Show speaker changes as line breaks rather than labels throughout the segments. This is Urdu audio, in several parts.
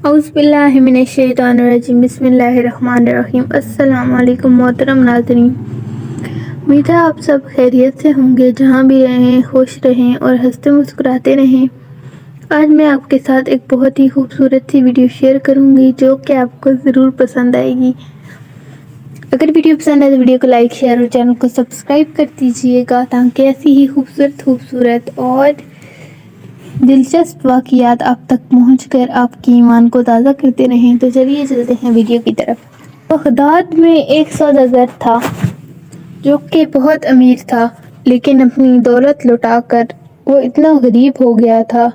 اعوذ باللہ من الشیطان الرجیم، بسم اللہ الرحمن الرحیم۔ السلام علیکم محترم ناظرین، امید ہے آپ سب خیریت سے ہوں گے، جہاں بھی رہیں خوش رہیں اور ہنستے مسکراتے رہیں۔ آج میں آپ کے ساتھ ایک بہت ہی خوبصورت سی ویڈیو شیئر کروں گی جو کہ آپ کو ضرور پسند آئے گی۔ اگر ویڈیو پسند آئے تو ویڈیو کو لائک، شیئر اور چینل کو سبسکرائب کر دیجیے گا تاکہ ایسی ہی خوبصورت اور دلچسپ واقعات آپ تک پہنچ کر آپ کی ایمان کو تازہ کرتے رہیں۔ تو چلیے چلتے ہیں ویڈیو کی طرف۔ بغداد میں ایک سوداگر تھا جو کہ بہت امیر تھا، لیکن اپنی دولت لٹا کر وہ اتنا غریب ہو گیا تھا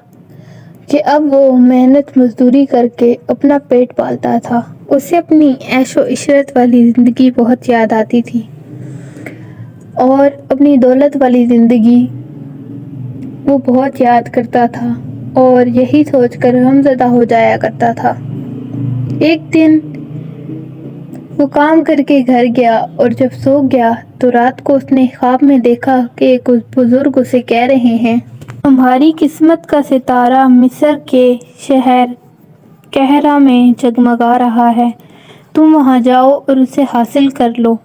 کہ اب وہ محنت مزدوری کر کے اپنا پیٹ پالتا تھا۔ اسے اپنی عیش و عشرت والی زندگی بہت یاد آتی تھی اور اپنی دولت والی زندگی وہ بہت یاد کرتا تھا اور یہی سوچ کر غمزدہ ہو جایا کرتا تھا۔ ایک دن وہ کام کر کے گھر گیا اور جب سو گیا تو رات کو اس نے خواب میں دیکھا کہ کچھ بزرگ اسے کہہ رہے ہیں، تمہاری قسمت کا ستارہ مصر کے شہر قاہرہ میں جگمگا رہا ہے، تم وہاں جاؤ اور اسے حاصل کر لو۔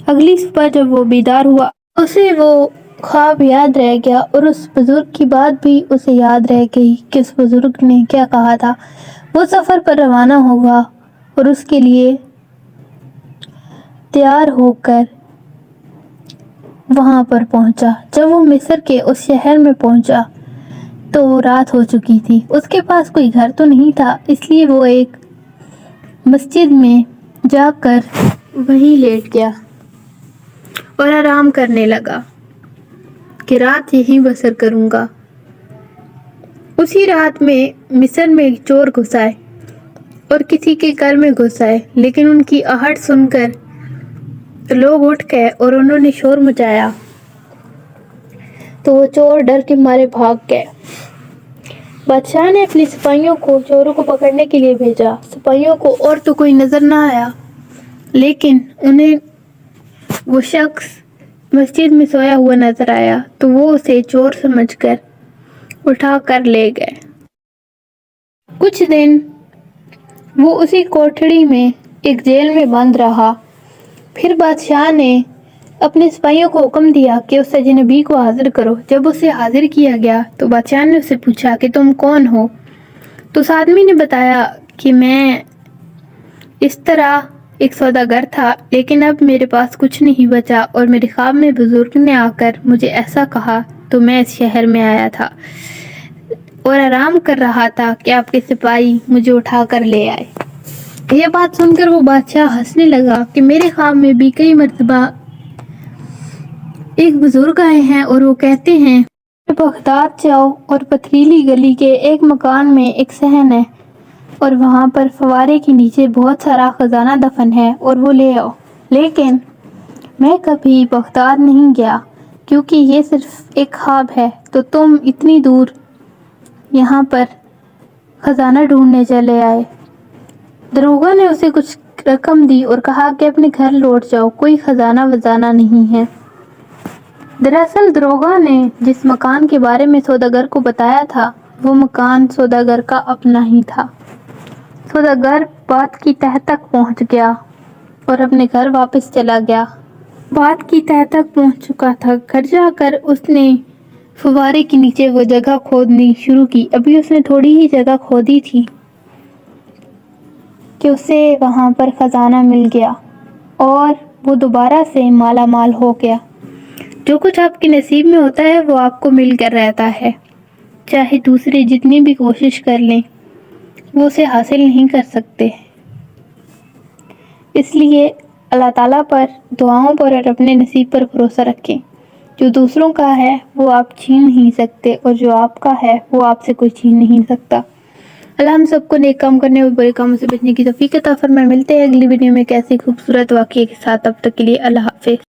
اگلی صبح جب وہ بیدار ہوا، اسے وہ خواب یاد رہ گیا اور اس بزرگ کی بات بھی اسے یاد رہ گئی کہ اس بزرگ نے کیا کہا تھا۔ وہ سفر پر روانہ ہوا اور اس کے لیے تیار ہو کر وہاں پر پہنچا۔ جب وہ مصر کے اس شہر میں پہنچا تو رات ہو چکی تھی۔ اس کے پاس کوئی گھر تو نہیں تھا، اس لیے وہ ایک مسجد میں جا کر وہیں لیٹ گیا اور آرام کرنے لگا کہ رات یہیں بسر کروں گا۔ اسی رات میں مصر میں چور گھس آئے اور کسی کے گھر میں گھس آئے، لیکن ان کی آہٹ سن کر لوگ اٹھ گئے اور انہوں نے شور مچایا تو وہ چور ڈر کے مارے بھاگ گئے۔ بادشاہ نے اپنے سپاہیوں کو چوروں کو پکڑنے کے لیے بھیجا۔ سپاہیوں کو اور تو کوئی نظر نہ آیا، لیکن انہیں وہ شخص مسجد میں سویا ہوا نظر آیا تو وہ اسے چور سمجھ کر اٹھا کر لے گئے۔ کچھ دن وہ اسی کوٹھڑی میں ایک جیل میں بند رہا۔ پھر بادشاہ نے اپنے سپاہیوں کو حکم دیا کہ اس اجنبی کو حاضر کرو۔ جب اسے حاضر کیا گیا تو بادشاہ نے اسے پوچھا کہ تم کون ہو؟ تو اس آدمی نے بتایا کہ میں اس طرح ایک سوداگر تھا، لیکن اب میرے پاس کچھ نہیں بچا اور میرے خواب میں بزرگ نے آ کر مجھے ایسا کہا تو میں اس شہر میں آیا تھا اور آرام کر رہا تھا کہ آپ کے سپاہی مجھے اٹھا کر لے آئے۔ یہ بات سن کر وہ بادشاہ ہنسنے لگا کہ میرے خواب میں بھی کئی مرتبہ ایک بزرگ آئے ہیں اور وہ کہتے ہیں بغداد جاؤ اور پتھریلی گلی کے ایک مکان میں ایک صحن ہے اور وہاں پر فوارے کے نیچے بہت سارا خزانہ دفن ہے اور وہ لے آؤ۔ لیکن میں کبھی بغداد نہیں گیا کیونکہ یہ صرف ایک خواب ہے، تو تم اتنی دور یہاں پر خزانہ ڈھونڈنے چلے آئے۔ دروغہ نے اسے کچھ رقم دی اور کہا کہ اپنے گھر لوٹ جاؤ، کوئی خزانہ وزانہ نہیں ہے۔ دراصل دروغہ نے جس مکان کے بارے میں سوداگر کو بتایا تھا وہ مکان سوداگر کا اپنا ہی تھا۔ سوداگر بات کی تہہ تک پہنچ گیا اور اپنے گھر واپس چلا گیا۔ بات کی تہہ تک پہنچ چکا تھا، گھر جا کر اس نے فوارے کے نیچے وہ جگہ کھودنی شروع کی۔ ابھی اس نے تھوڑی ہی جگہ کھودی تھی کہ اسے وہاں پر خزانہ مل گیا اور وہ دوبارہ سے مالا مال ہو گیا۔ جو کچھ آپ کے نصیب میں ہوتا ہے وہ آپ کو مل کر رہتا ہے، چاہے دوسرے جتنی بھی کوشش کر لیں وہ اسے حاصل نہیں کر سکتے۔ اس لیے اللہ تعالیٰ پر، دعاؤں پر اور اپنے نصیب پر بھروسہ رکھیں۔ جو دوسروں کا ہے وہ آپ چھین نہیں سکتے اور جو آپ کا ہے وہ آپ سے کوئی چھین نہیں سکتا۔ اللہ ہم سب کو نیک کام کرنے اور برے کاموں سے بچنے کی توفیق عطا فرمائے۔ ملتے ہیں اگلی ویڈیو میں ایک ایسی خوبصورت واقعے کے ساتھ، تب تک کے لیے اللہ حافظ۔